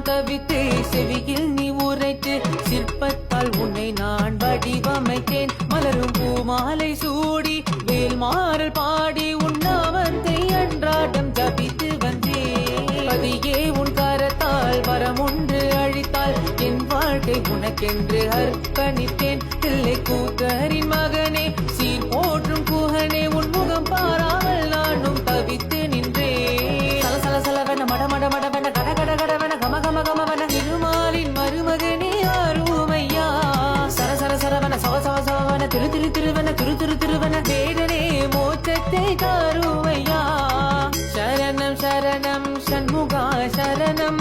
தவித்து செவியில் நீ உரைத்து சிற்பத்தால் உன்னை நான் வடிவமைத்தேன் மலரும் பூமாலை சூடி வேல் மாறல் பாடி உன்னாமத்தை அன்றாடம் ஜபித்து வந்தேன் பதியே உன் கரத்தால் வரம் ஒன்று அழித்தால் என் வாழ்க்கை உனக்கென்று அர்ப்பணித்தேன் தில்லை கூத்தரின் மகனே சீர் போற்றும் குகனே உன் முகம் பாராமல் நானும் தவித்து நின்றேன் சல சல சலவென மட மட மடவென கட கட கடவென கம கம கமவென திருமாலின் மருமகனே அருமையா சர சர சரவென சவ சவ சவவென திரு திரு திருவென திரு திரு திருவென வேதனே மோட்சத்தை தருமையா சரணம் சரணம் சண்முகா சரணம்